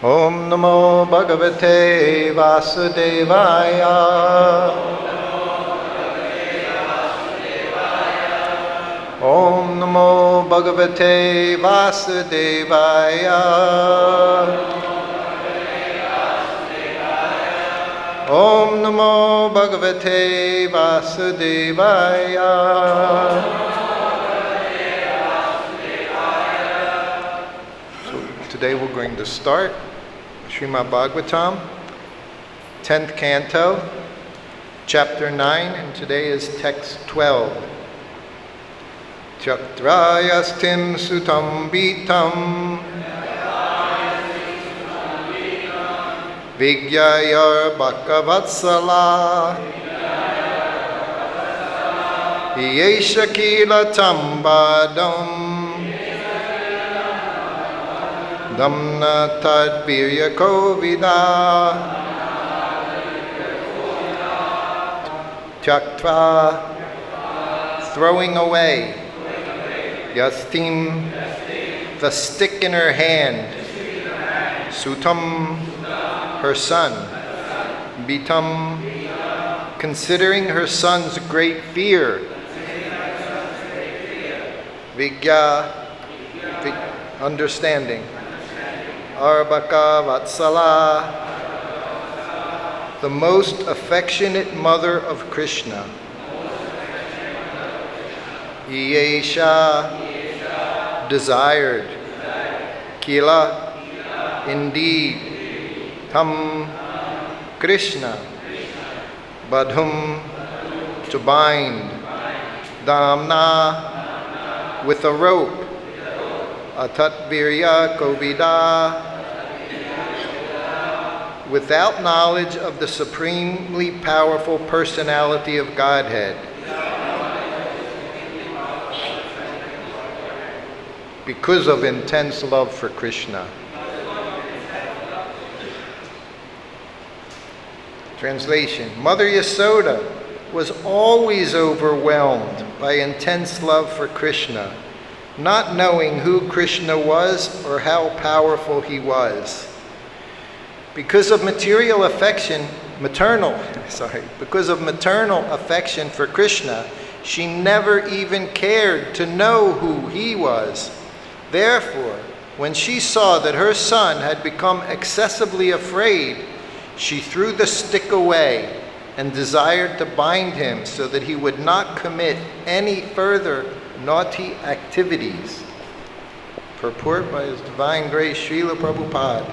Om Namo Bhagavate Vasudevaya. Om Namo Bhagavate Vasudevaya. Om Namo Bhagavate Vasudevaya. So today we're going to start Srimad Bhagavatam, 10th canto, chapter 9, and today is text 12. Tyaktvā yaṣṭiṁ sutam bhītaṁ vijñāyārbhaka-vatsalā iyeṣa kila baddhuṁ dāmnātad-vīrya-kovidā tyaktvā, throwing away, yaṣṭiṁ, the stick in her hand, sutam, her son, bhītaṁ, considering her son's great fear, understanding, arbhaka-vatsalā, the most affectionate mother of Kṛṣṇa, iyeṣa, desired, kila, indeed, tam, Kṛṣṇa, baddhum, to bind, dāmnā, with a rope, a-tat-vīrya-kovidā, without knowledge of the supremely powerful personality of Godhead, because of intense love for Kṛṣṇa. Translation: Mother Yaśodā was always overwhelmed by intense love for Kṛṣṇa, not knowing who Kṛṣṇa was or how powerful he was. Because of maternal affection for Kṛṣṇa, she never even cared to know who he was. Therefore, when she saw that her son had become excessively afraid, she threw the stick away and desired to bind him so that he would not commit any further naughty activities. Purport by His Divine Grace Srila Prabhupada.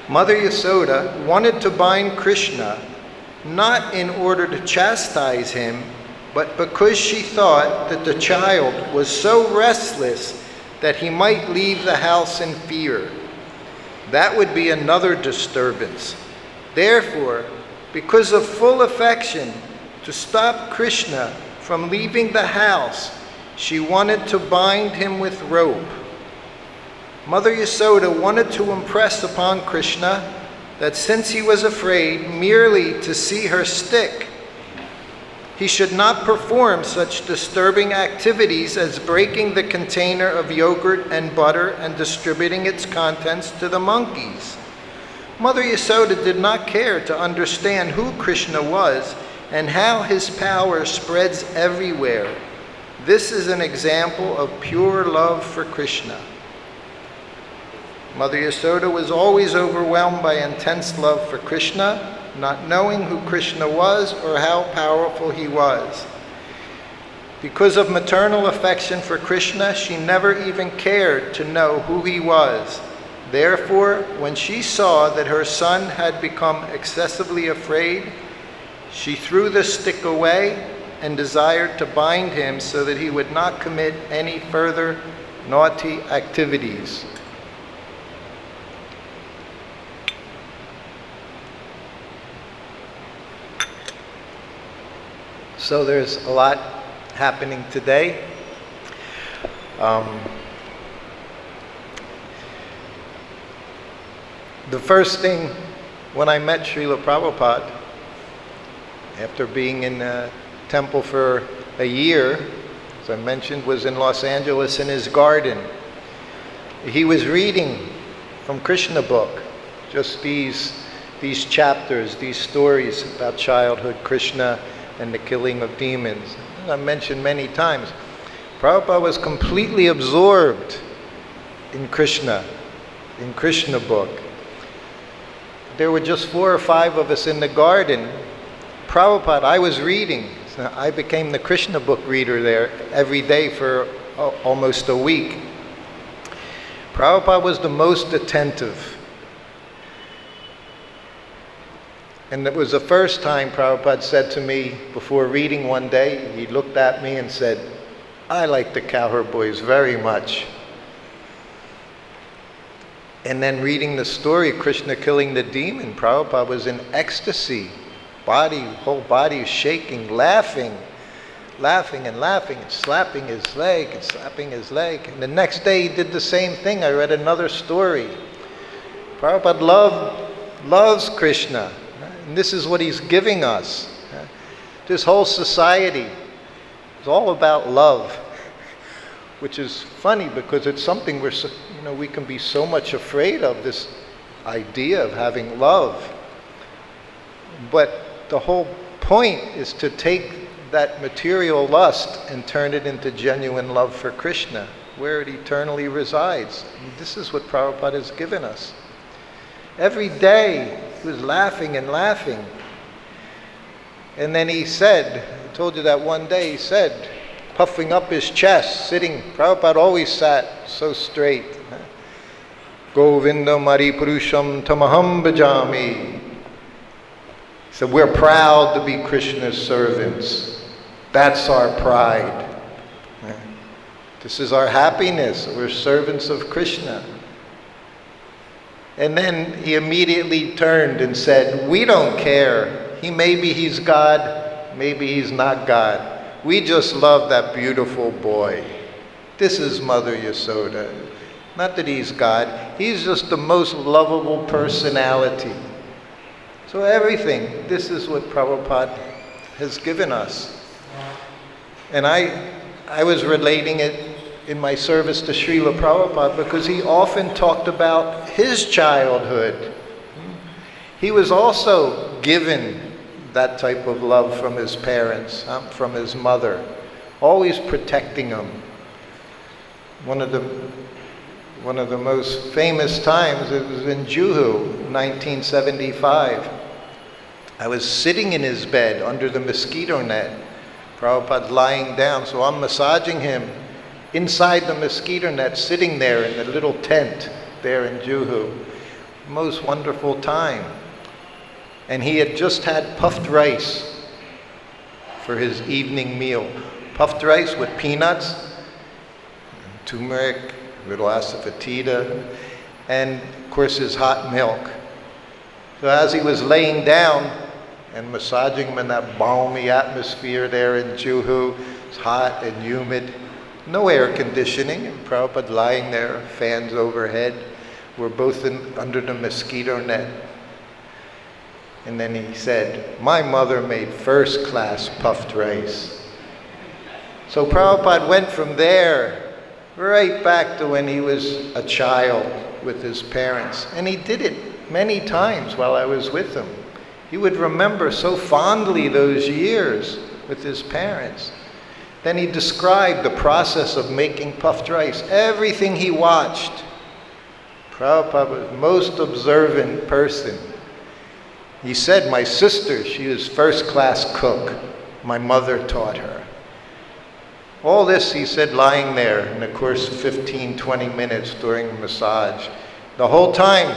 Mother Yaśodā wanted to bind Kṛṣṇa not in order to chastise him, but because she thought that the child was so restless that he might leave the house in fear. That would be another disturbance. Therefore, because of full affection, to stop Kṛṣṇa from leaving the house, she wanted to bind him with rope. Mother Yaśodā wanted to impress upon Kṛṣṇa that since he was afraid merely to see her stick, he should not perform such disturbing activities as breaking the container of yogurt and butter and distributing its contents to the monkeys. Mother Yaśodā did not care to understand who Kṛṣṇa was and how his power spreads everywhere. This is an example of pure love for Kṛṣṇa. Mother Yaśodā was always overwhelmed by intense love for Kṛṣṇa, not knowing who Kṛṣṇa was or how powerful he was. Because of maternal affection for Kṛṣṇa, she never even cared to know who he was. Therefore, when she saw that her son had become excessively afraid, she threw the stick away and desired to bind him so that he would not commit any further naughty activities. So there's a lot happening today. The first thing when I met Srila Prabhupada, after being in the temple for a year, as I mentioned, was in Los Angeles in his garden. He was reading from Kṛṣṇa book. Just these chapters, these stories about childhood Kṛṣṇa and the killing of demons. I mentioned many times, Prabhupada was completely absorbed in Kṛṣṇa book. There were just 4 or 5 of us in the garden. Prabhupada, I was reading. So I became the Kṛṣṇa book reader there every day for almost a week. Prabhupada was the most attentive. And it was the first time Prabhupada said to me before reading one day, he looked at me and said, "I like the cowherd boys very much." And then reading the story, Kṛṣṇa killing the demon, Prabhupada was in ecstasy. Whole body was shaking, laughing and slapping his leg and slapping his leg. And the next day he did the same thing. I read another story. Prabhupada loves Kṛṣṇa. And this is what he's giving us. This whole society is all about love, which is funny because it's something we can be so much afraid of, this idea of having love. But the whole point is to take that material lust and turn it into genuine love for Kṛṣṇa, where it eternally resides. And this is what Prabhupada has given us. Every day he was laughing and laughing. And then he said, I told you that one day, he said, puffing up his chest, sitting, Prabhupada always sat so straight. Govindam Maripurusham Tamaham Bhajami. So we're proud to be Kṛṣṇa's servants. That's our pride. This is our happiness. We're servants of Kṛṣṇa. And then he immediately turned and said, we don't care. Maybe he's God, maybe he's not God. We just love that beautiful boy. This is Mother Yaṣodā. Not that he's God. He's just the most lovable personality. So everything, this is what Prabhupada has given us. And I was relating it in my service to Srila Prabhupada because he often talked about his childhood. He was also given that type of love from his parents, from his mother, always protecting him. One of the most famous times, it was in Juhu, 1975. I was sitting in his bed under the mosquito net. Prabhupada's lying down, so I'm massaging him inside the mosquito net, sitting there in the little tent there in Juhu. Most wonderful time. And he had just had puffed rice for his evening meal. Puffed rice with peanuts, turmeric, little asafoetida, and of course his hot milk. So as he was laying down and massaging him in that balmy atmosphere there in Juhu, it's hot and humid, no air conditioning, and Prabhupada lying there, fans overhead. We're both under the mosquito net. And then he said, my mother made first-class puffed rice. So Prabhupada went from there right back to when he was a child with his parents. And he did it many times while I was with him. He would remember so fondly those years with his parents. Then he described the process of making puffed rice. Everything he watched. Prabhupada was the most observant person. He said, my sister, she was first-class cook. My mother taught her. All this, he said, lying there in the course of 15, 20 minutes during the massage. The whole time,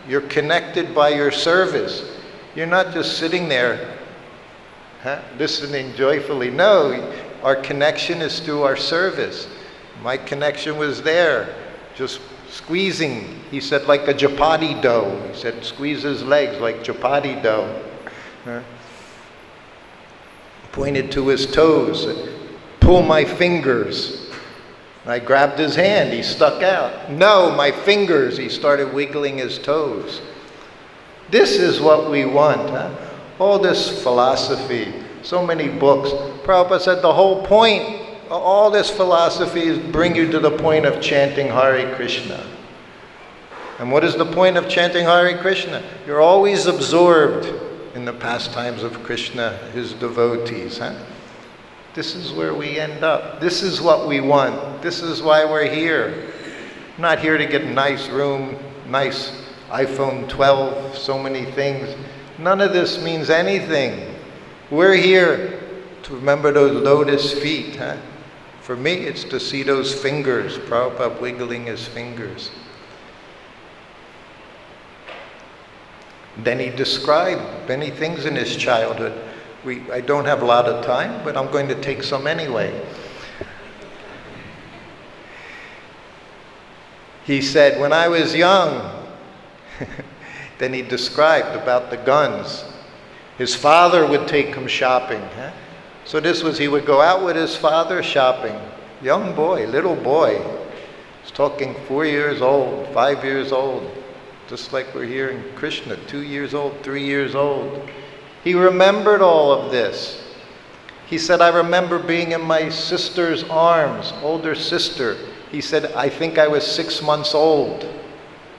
you're connected by your service. You're not just sitting there listening joyfully. No, our connection is through our service. My connection was there, just squeezing, he said, like a chapati dough. He said, squeeze his legs like chapati dough. Pointed to his toes, said, pull my fingers. I grabbed his hand, he stuck out. No, my fingers. He started wiggling his toes. This is what we want. All this philosophy, so many books. Prabhupada said the whole point of all this philosophy is bring you to the point of chanting Hare Krishna. And what is the point of chanting Hare Krishna? You're always absorbed in the pastimes of Krishna, his devotees. This is where we end up. This is what we want. This is why we're here. I'm not here to get a nice room, nice iPhone 12, so many things. None of this means anything. We're here to remember those lotus feet. For me, it's to see those fingers, Prabhupada wiggling his fingers. Then he described many things in his childhood. I don't have a lot of time, but I'm going to take some anyway. He said, when I was young, then he described about the guns. His father would take him shopping. So he would go out with his father shopping. Young boy, little boy. He's talking 4 years old, 5 years old. Just like we're hearing Krishna, 2 years old, 3 years old. He remembered all of this. He said, I remember being in my sister's arms, older sister. He said, I think I was 6 months old.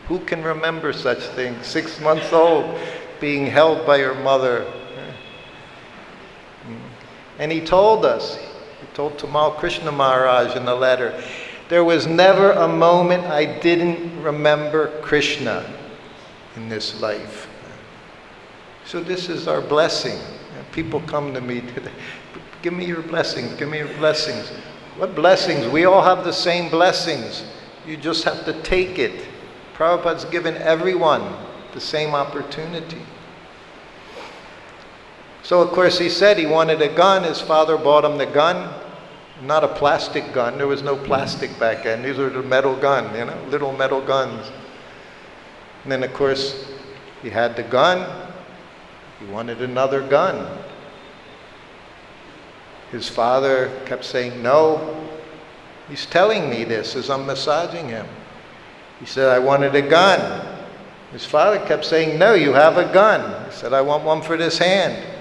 Who can remember such things? 6 months old, being held by your mother. And he told us, he told Tamal Krishna Maharaj in a letter, there was never a moment I didn't remember Krishna in this life. So this is our blessing. People come to me today, give me your blessings, give me your blessings. What blessings? We all have the same blessings. You just have to take it. Prabhupada's given everyone the same opportunity. So of course he said he wanted a gun. His father bought him the gun. Not a plastic gun. There was no plastic back then. These were the metal gun, little metal guns. And then of course he had the gun. He wanted another gun. His father kept saying, no. He's telling me this as I'm massaging him. He said, I wanted a gun. His father kept saying, no, you have a gun. He said, I want one for this hand.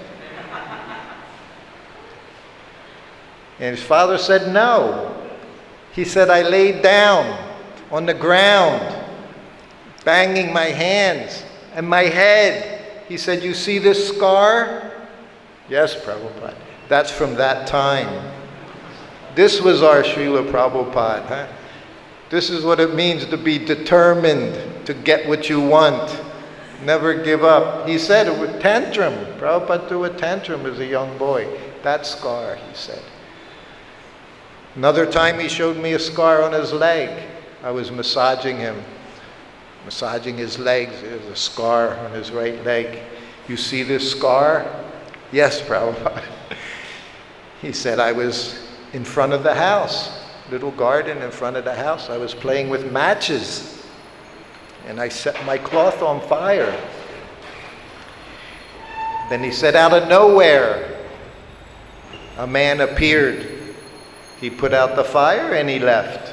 And his father said, no. He said, I laid down on the ground, banging my hands and my head. He said, you see this scar? Yes, Prabhupada. That's from that time. This was our Srila Prabhupada. This is what it means to be determined to get what you want. Never give up. He said it with tantrum. Prabhupada threw a tantrum as a young boy. That scar, he said. Another time he showed me a scar on his leg. I was massaging him, massaging his legs. There's a scar on his right leg. You see this scar? Yes, Prabhupada. He said, I was in front of the house, little garden in front of the house. I was playing with matches, and I set my cloth on fire. Then he said, out of nowhere, a man appeared. He put out the fire and he left.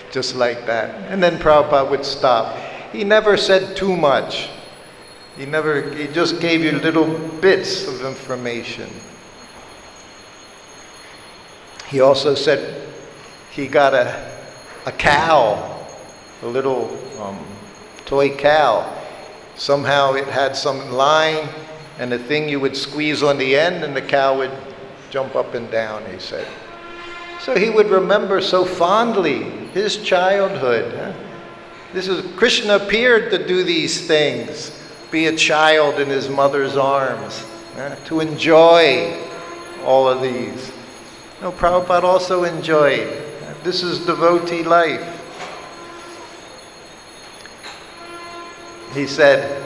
Just like that. And then Prabhupada would stop. He never said too much. He just gave you little bits of information. He also said he got a cow, a little toy cow. Somehow it had some line and a thing you would squeeze on the end and the cow would jump up and down, he said. So he would remember so fondly his childhood. Krishna appeared to do these things, be a child in his mother's arms, to enjoy all of these. No, Prabhupada also enjoyed. This is devotee life. He said,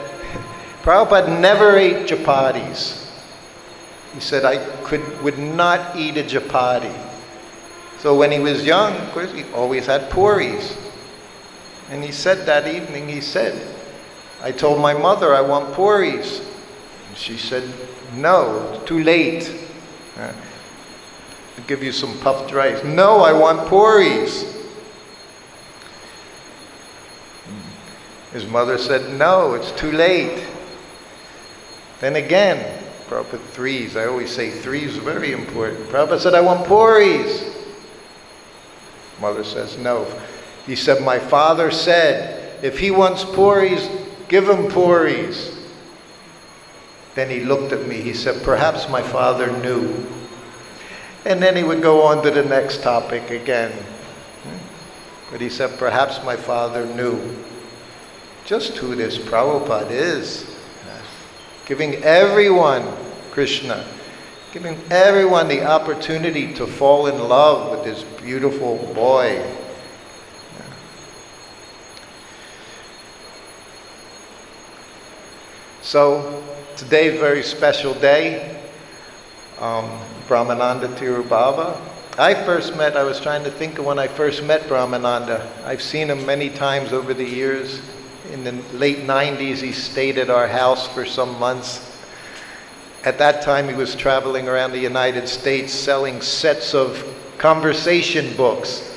Prabhupada never ate chapatis. He said, I would not eat a chapati. So when he was young, of course, he always had puris. And he said that evening, he said, I told my mother I want puris. And she said, no, it's too late. I'll give you some puffed rice. No, I want puris. His mother said, no, it's too late. Then again, Prabhupada threes. I always say threes are very important. Prabhupada said, I want puris. Mother says, no. He said, my father said, if he wants puris, give him puris. Then he looked at me. He said, perhaps my father knew. And then he would go on to the next topic again. But he said, perhaps my father knew just who this Prabhupada is. Giving everyone, Kṛṣṇa, giving everyone the opportunity to fall in love with this beautiful boy. So, today's a very special day. Brahmananda Tirubhava. I was trying to think of when I first met Brahmananda. I've seen him many times over the years. In the late 90s, he stayed at our house for some months. At that time, he was traveling around the United States selling sets of conversation books.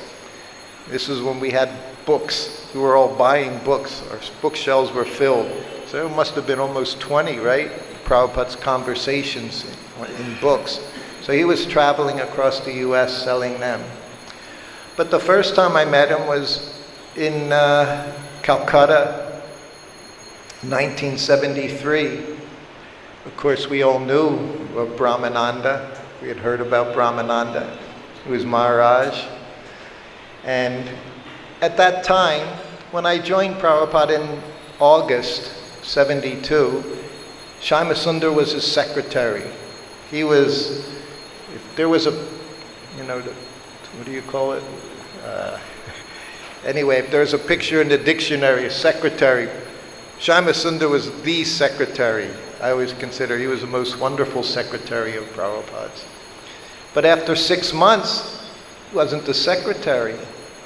This was when we had books. We were all buying books. Our bookshelves were filled. So it must have been almost 20, right? Prabhupada's conversations in books. So he was traveling across the U.S. selling them. But the first time I met him was in Calcutta, 1973. Of course, we all knew of Brahmananda. We had heard about Brahmananda. He was Maharaj. And at that time, when I joined Prabhupada in August 72, Shyamasundar was his secretary. He was, if there was a, what do you call it? Anyway, if there's a picture in the dictionary, a secretary, Shyamasundar was the secretary. I always consider he was the most wonderful secretary of Prabhupada's. But after 6 months, he wasn't the secretary.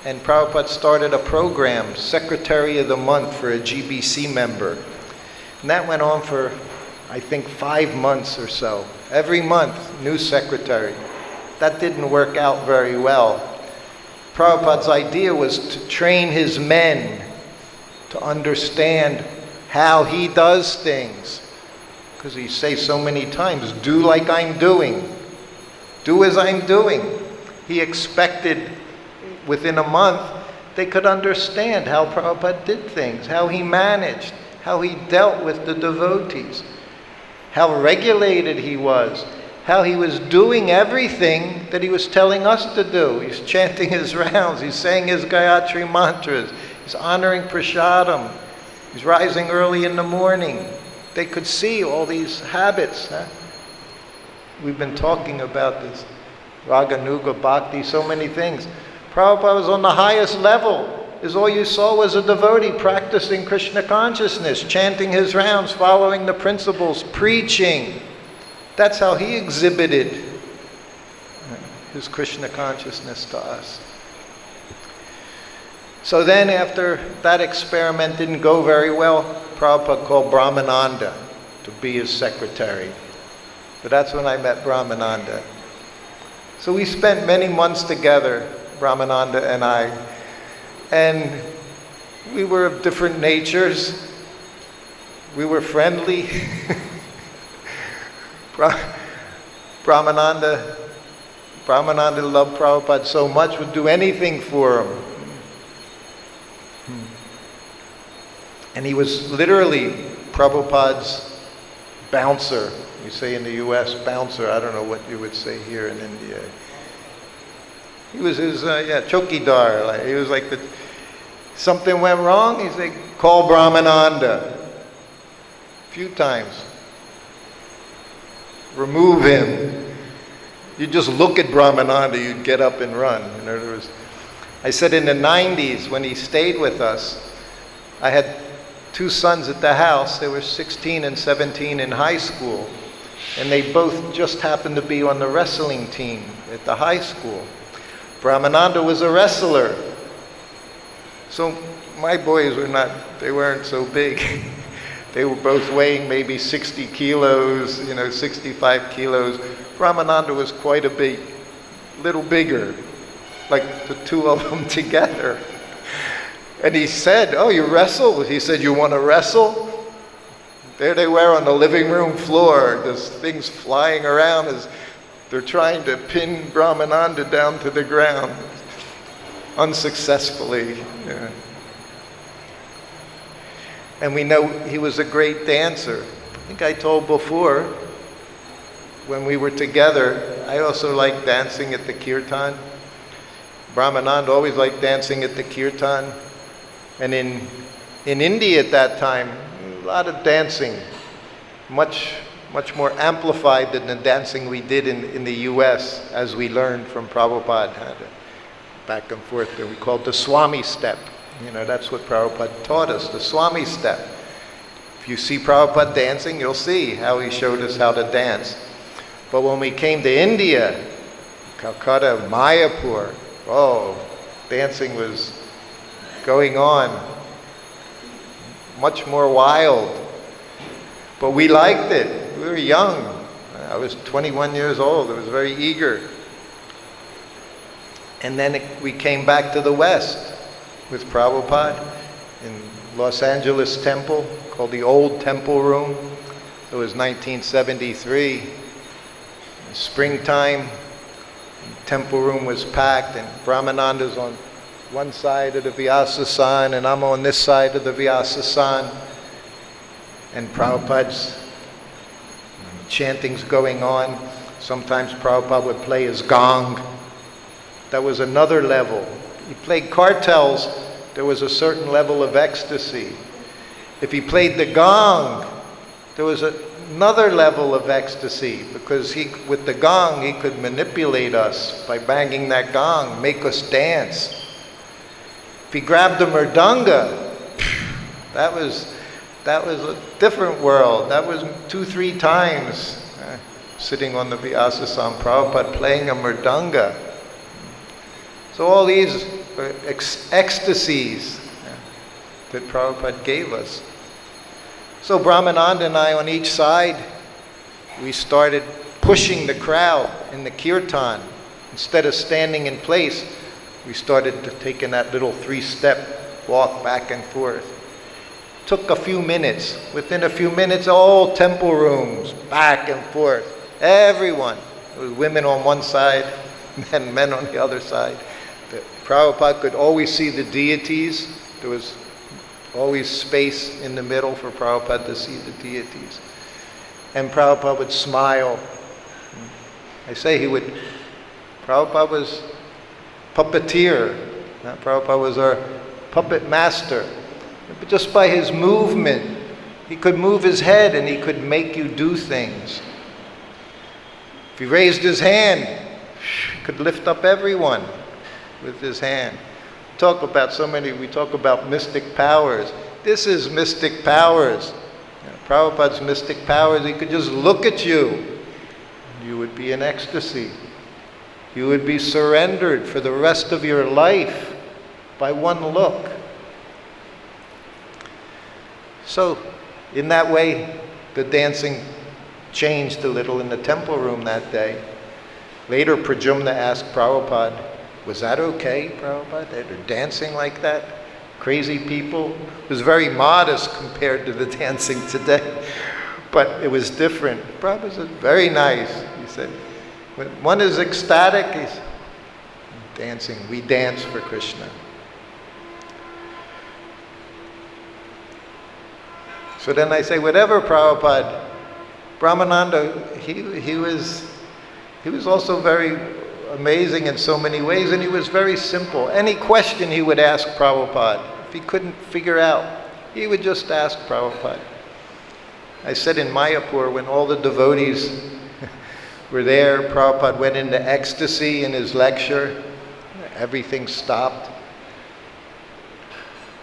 And Prabhupada started a program, Secretary of the Month, for a GBC member. And that went on for, I think, 5 months or so. Every month, new secretary. That didn't work out very well. Prabhupada's idea was to train his men to understand how he does things. Because he says so many times, do like I'm doing. Do as I'm doing. He expected within a month they could understand how Prabhupada did things, how he managed, how he dealt with the devotees, how regulated he was, how he was doing everything that he was telling us to do. He's chanting his rounds, he's saying his Gayatri mantras, he's honoring prasadam, he's rising early in the morning. They could see all these habits. We've been talking about this Raganuga Bhakti, so many things. Prabhupada was on the highest level. All you saw was a devotee practicing Krishna consciousness, chanting his rounds, following the principles, preaching. That's how he exhibited his Krishna consciousness to us. So then after that experiment didn't go very well, Prabhupada called Brahmananda to be his secretary. So that's when I met Brahmananda. So we spent many months together, Brahmananda and I, and we were of different natures. We were friendly. Brahmananda loved Prabhupada so much, would do anything for him. And he was literally Prabhupada's bouncer. We say in the U.S., bouncer. I don't know what you would say here in India. He was his, chokidar. Like, he was like, something went wrong, he'd say, call Brahmananda. A few times. Remove him. You just look at Brahmananda, you'd get up and run. I said in the 90s, when he stayed with us, I had 2 sons at the house. They were 16 and 17 in high school. And they both just happened to be on the wrestling team at the high school. Brahmananda was a wrestler. So my boys weren't so big. They were both weighing maybe 60 kilos, 65 kilos. Brahmananda was quite a little bigger, like the 2 of them together. And he said, oh, you wrestle? He said, you want to wrestle? There they were on the living room floor, there's things flying around as they're trying to pin Brahmananda down to the ground. unsuccessfully. Yeah. And we know he was a great dancer. I think I told before, when we were together, I also liked dancing at the kirtan. Brahmananda always liked dancing at the kirtan. And in India at that time, a lot of dancing, much more amplified than the dancing we did in the US, as we learned from Prabhupada. Back and forth, we called the Swami step. That's what Prabhupada taught us, the Swami step. If you see Prabhupada dancing, you'll see how he showed us how to dance. But when we came to India, Calcutta, Mayapur, dancing was going on, much more wild. But we liked it. We were young. I was 21 years old. I was very eager. And then we came back to the West with Prabhupada in Los Angeles Temple, called the Old Temple Room. It was 1973. Springtime, the temple room was packed, and Brahmananda's on one side of the Vyasa-san, and I'm on this side of the Vyasa-san. And Prabhupada's chanting's going on. Sometimes Prabhupada would play his gong. That was another level. He played cartels, there was a certain level of ecstasy. If he played the gong, there was another level of ecstasy, because with the gong, he could manipulate us by banging that gong, make us dance. If he grabbed the mridanga, that was a different world. That was 2-3 times sitting on the Vyasa-san, Prabhupada playing a mridanga. So all these ecstasies that Prabhupada gave us. So Brahmananda and I on each side, we started pushing the crowd in the kirtan. Instead of standing in place, we started taking that little 3-step walk back and forth. Took a few minutes. Within a few minutes, all temple rooms, back and forth. Everyone. There was women on one side, and men on the other side. Prabhupada could always see the deities. There was always space in the middle for Prabhupada to see the deities. And Prabhupada would smile. Prabhupada was puppeteer. Prabhupada was our puppet master. But just by his movement, he could move his head and he could make you do things. If he raised his hand, he could lift up everyone with his hand. We talk about mystic powers. This is mystic powers. Prabhupada's mystic powers, he could just look at you. You would be in ecstasy. You would be surrendered for the rest of your life by one look. So, in that way, the dancing changed a little in the temple room that day. Later, Pradyumna asked Prabhupada, was that okay, Prabhupada? They're dancing like that? Crazy people? It was very modest compared to the dancing today, but it was different. Prabhupada said, very nice. He said, when one is ecstatic, he's dancing. We dance for Kṛṣṇa. So then I say, whatever, Prabhupada, Brahmananda, he was also very amazing in so many ways, and he was very simple. Any question he would ask Prabhupada, if he couldn't figure out, he would just ask Prabhupada. I said in Mayapur, when all the devotees were there, Prabhupada went into ecstasy in his lecture. Everything stopped.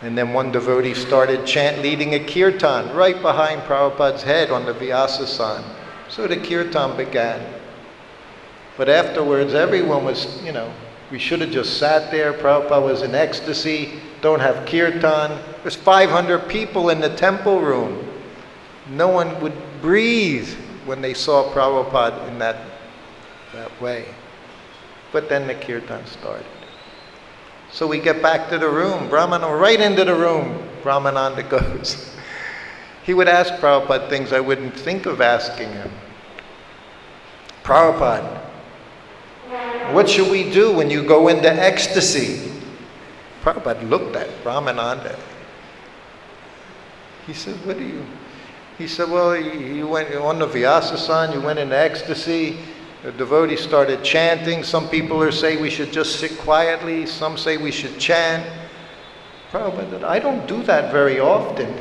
And then one devotee started leading a kirtan right behind Prabhupada's head on the Vyasa-san. So the kirtan began. But afterwards, everyone was, we should have just sat there. Prabhupada was in ecstasy. Don't have kirtan. There's 500 people in the temple room. No one would breathe when they saw Prabhupada in that way. But then the kirtan started. So we get back to the room. Right into the room, Brahmananda goes. He would ask Prabhupada things I wouldn't think of asking him. Prabhupada, what should we do when you go into ecstasy? Prabhupada looked at Brahmananda. He said, what do you... He said, well, you went on the Vyasa-san, you went into ecstasy, the devotees started chanting. Some people say we should just sit quietly, some say we should chant. Prabhupada said, I don't do that very often.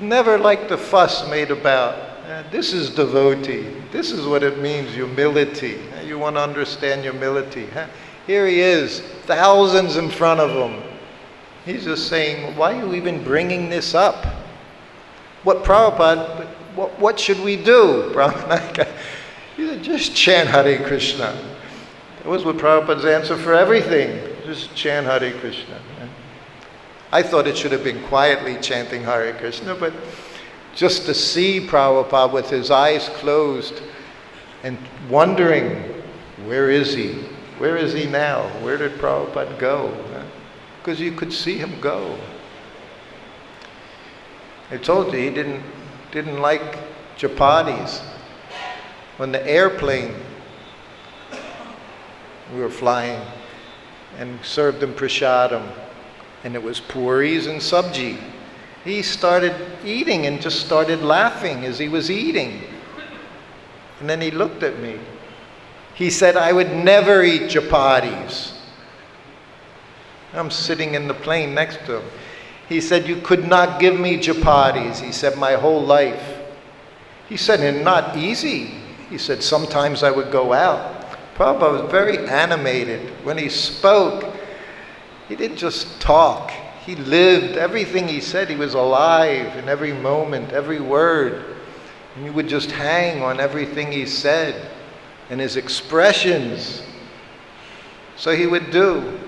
Never like the fuss made about, this is devotee, this is what it means, humility. You want to understand humility. Here he is, thousands in front of him. He's just saying, why are you even bringing this up? What Prabhupada, what should we do? Brahmananda, he said, just chant Hare Krishna. That was what Prabhupada's answer for everything. Just chant Hare Krishna. I thought it should have been quietly chanting Hare Krishna, but just to see Prabhupada with his eyes closed and wondering, where is he? Where is he now? Where did Prabhupada go? Because you could see him go. I told you, he didn't like chapatis. When the airplane, we were flying and served him prasadam, and it was puris and sabji. He started eating and just started laughing as he was eating. And then he looked at me. He said, I would never eat chapatis. I'm sitting in the plane next to him. He said, you could not give me chapatis. He said, my whole life. He said, and not easy. He said, sometimes I would go out. Prabhupada was very animated. When he spoke, he didn't just talk. He lived. Everything he said, he was alive in every moment, every word. And you would just hang on everything he said and his expressions. So he would do,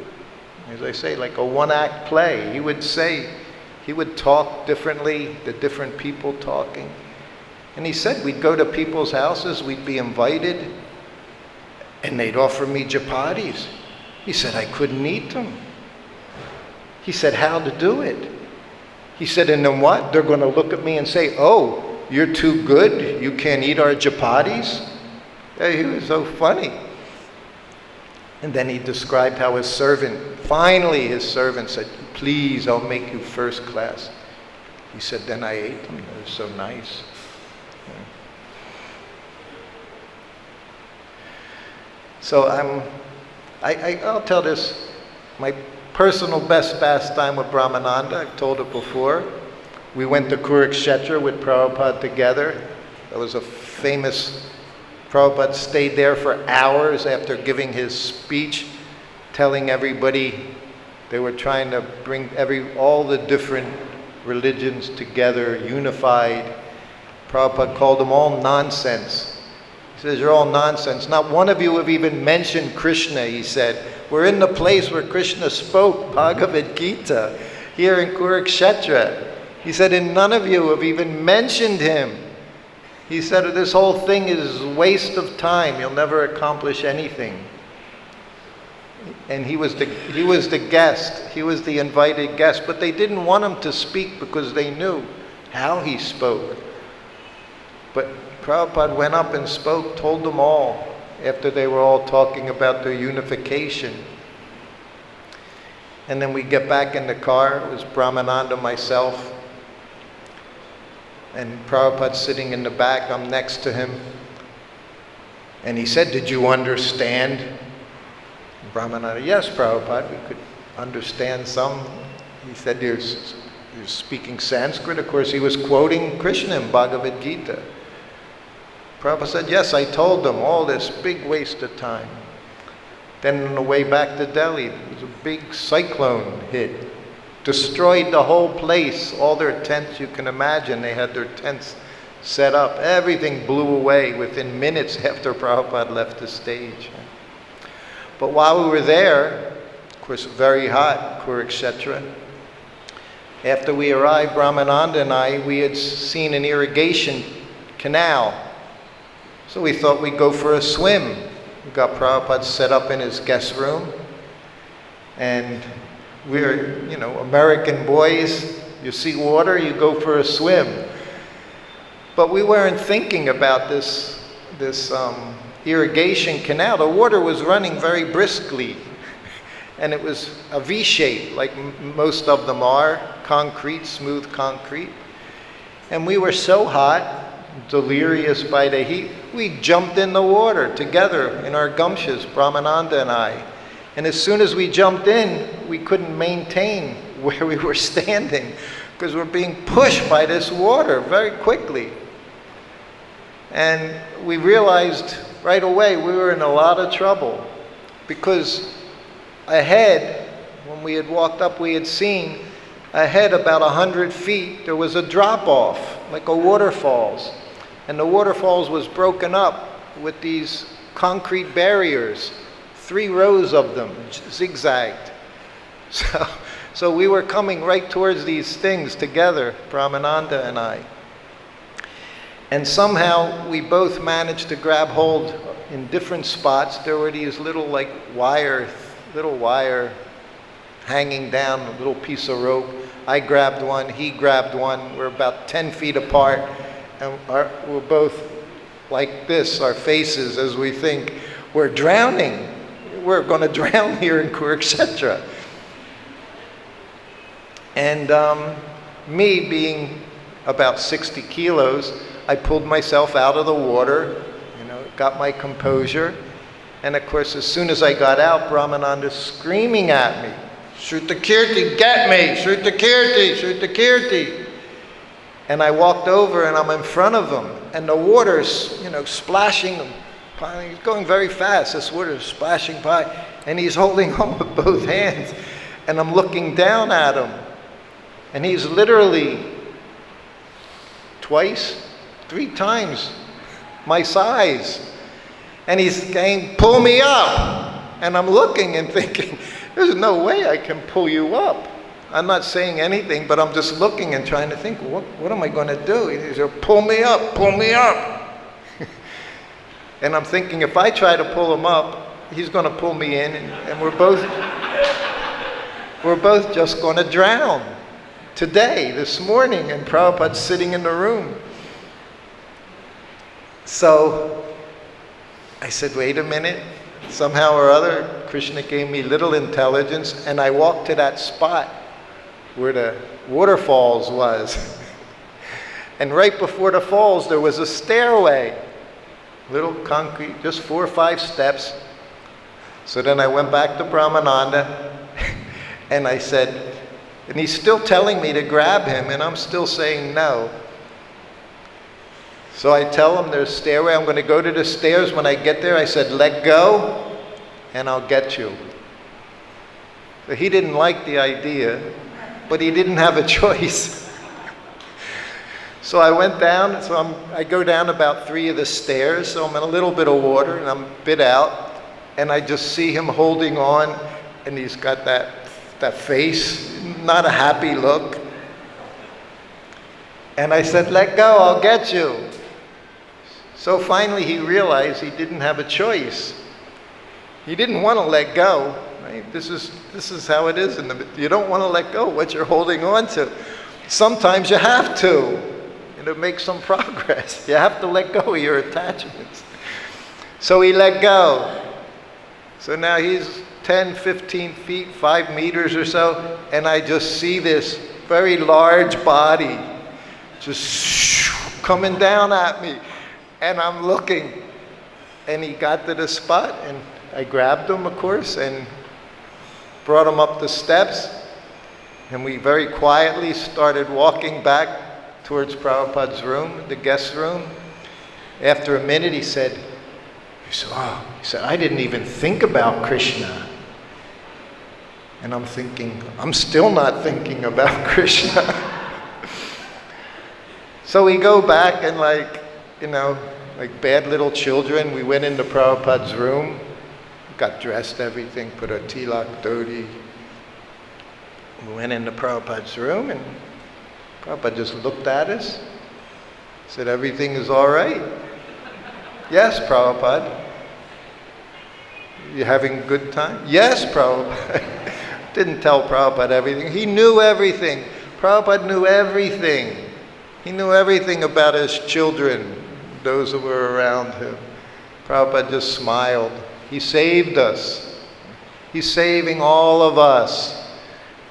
as I say, like a one-act play. He would talk differently, the different people talking. And he said we'd go to people's houses, we'd be invited, and they'd offer me chapatis. He said I couldn't eat them. He said, how to do it? He said, and then what? They're going to look at me and say, oh, you're too good, you can't eat our chapatis? He was so funny. And then he described how his servant, finally his servant said, please, I'll make you first class. He said, then I ate them. They were so nice. So I'll tell this, my personal best pastime with Brahmananda. I've told it before. We went to Kṛṣṇa with Prabhupada together. That was a famous... Prabhupada stayed there for hours after giving his speech, telling everybody they were trying to bring all the different religions together, unified. Prabhupada called them all nonsense. He says, you're all nonsense. Not one of you have even mentioned Kṛṣṇa, he said. We're in the place where Kṛṣṇa spoke Bhagavad-Gita, here in Kṛṣṇa. He said, and none of you have even mentioned him. He said, this whole thing is a waste of time. You'll never accomplish anything. And he was the guest. He was the invited guest. But they didn't want him to speak because they knew how he spoke. But Prabhupada went up and spoke, told them all, after they were all talking about their unification. And then we get back in the car. It was Brahmananda, myself, and Prabhupada sitting in the back. I'm next to him. And he said, did you understand? Brahmananda, yes, Prabhupada, we could understand some. He said, you're speaking Sanskrit. Of course, he was quoting Kṛṣṇa in Bhagavad-Gita. Prabhupada said, yes, I told them, all this big waste of time. Then on the way back to Delhi, there was a big cyclone hit. Destroyed the whole place, all their tents you can imagine. They had their tents set up. Everything blew away within minutes after Prabhupada left the stage. But while we were there, of course very hot, Kṛṣṇa, after we arrived, Brahmananda and I, we had seen an irrigation canal. So we thought we'd go for a swim. We got Prabhupada set up in his guest room. And we're, American boys, you see water, you go for a swim. But we weren't thinking about this irrigation canal. The water was running very briskly. and it was a V shape, like most of them are, concrete, smooth concrete. And we were so hot, delirious by the heat, we jumped in the water together in our gumshoes, Brahmananda and I. And as soon as we jumped in, we couldn't maintain where we were standing because we're being pushed by this water very quickly. And we realized right away we were in a lot of trouble because ahead, when we had walked up, we had seen ahead about 100 feet, there was a drop-off, like a waterfalls. And the waterfalls was broken up with these concrete barriers, 3 rows of them, zigzagged. So we were coming right towards these things together, Brahmananda and I. And somehow we both managed to grab hold in different spots. There were these little wire hanging down, a little piece of rope. I grabbed one, he grabbed one. We're about 10 feet apart, and we're both like this, our faces, as we think we're drowning. We're going to drown here in Kurukshetra. And me being about 60 kilos, I pulled myself out of the water, got my composure. And of course, as soon as I got out, Brahmananda's screaming at me, "Srutakirti, get me! Srutakirti, Srutakirti!" And I walked over and I'm in front of him, and the water's, splashing him. He's going very fast. This water's splashing by, and he's holding on with both hands. And I'm looking down at him, and he's literally 3 times my size. And he's saying, "Pull me up." And I'm looking and thinking, there's no way I can pull you up. I'm not saying anything, but I'm just looking and trying to think, what am I going to do? He said, "Pull me up, pull me up." And I'm thinking, if I try to pull him up, he's going to pull me in, and we're both just going to drown. Today, this morning, and Prabhupada's sitting in the room. So I said, wait a minute. Somehow or other, Kṛṣṇa gave me little intelligence, and I walked to that spot where the waterfalls was. And right before the falls, there was a stairway, little concrete, just 4 or 5 steps. So then I went back to Brahmananda, and I said, and he's still telling me to grab him, and I'm still saying no. So I tell him there's a stairway, I'm going to go to the stairs. When I get there, I said, "Let go, and I'll get you." So he didn't like the idea, but he didn't have a choice. So I went down, I go down about 3 of the stairs, so I'm in a little bit of water, and I'm a bit out, and I just see him holding on, and he's got that face, not a happy look. And I said, "Let go, I'll get you." So finally he realized he didn't have a choice. He didn't want to let go. Right? This is how it is. You don't want to let go what you're holding on to. Sometimes you have to, and to make some progress. You have to let go of your attachments. So he let go. So now he's 10, 15 feet, 5 meters or so, and I just see this very large body just coming down at me. And I'm looking, and he got to the spot, and I grabbed him, of course, and brought him up the steps, and we very quietly started walking back towards Prabhupada's room, the guest room. After a minute, he said, "I didn't even think about Kṛṣṇa." And I'm thinking, I'm still not thinking about Kṛṣṇa. So we go back and like bad little children, we went into Prabhupada's room, got dressed, everything, put a tilak, dhoti. We went into Prabhupada's room, and Prabhupada just looked at us, said, "Everything is all right?" "Yes, Prabhupada." "You having a good time?" "Yes, Prabhupada." Didn't tell Prabhupada everything. He knew everything. Prabhupada knew everything. He knew everything about his children, those who were around him. Prabhupada just smiled. He saved us. He's saving all of us.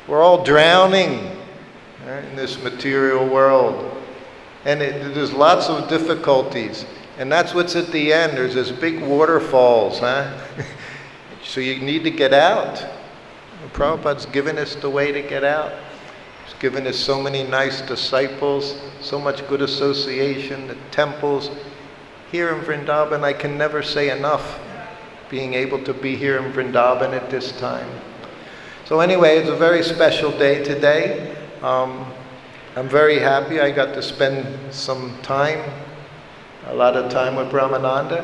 We're all drowning, right, in this material world. And there's lots of difficulties. And that's what's at the end. There's this big waterfalls, huh? So you need to get out. And Prabhupada's given us the way to get out. He's given us so many nice disciples, so much good association, the temples. Here in Vrindavan, I can never say enough, being able to be here in Vrindavan at this time. So anyway, it's a very special day today. I'm very happy I got to spend some time, a lot of time with Brahmananda.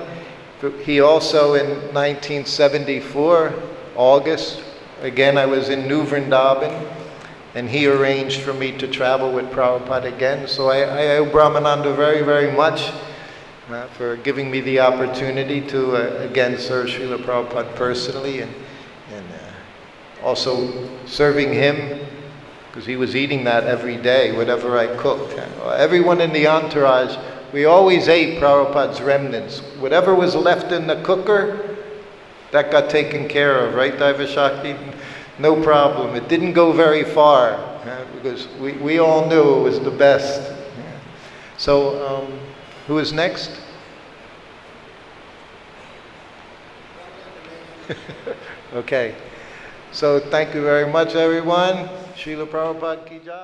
He also, in 1974, August, again I was in New Vrindavan, and he arranged for me to travel with Prabhupada again. So I owe Brahmananda very, very much for giving me the opportunity to again serve Srila Prabhupada personally, and also serving him, because he was eating that every day, whatever I cooked. Everyone in the entourage, we always ate Prabhupada's remnants. Whatever was left in the cooker, that got taken care of, right, Daiva Shakti? No problem. It didn't go very far, because we all knew it was the best. So, who is next? Okay. So thank you very much, everyone. Srila Prabhupada ki jai.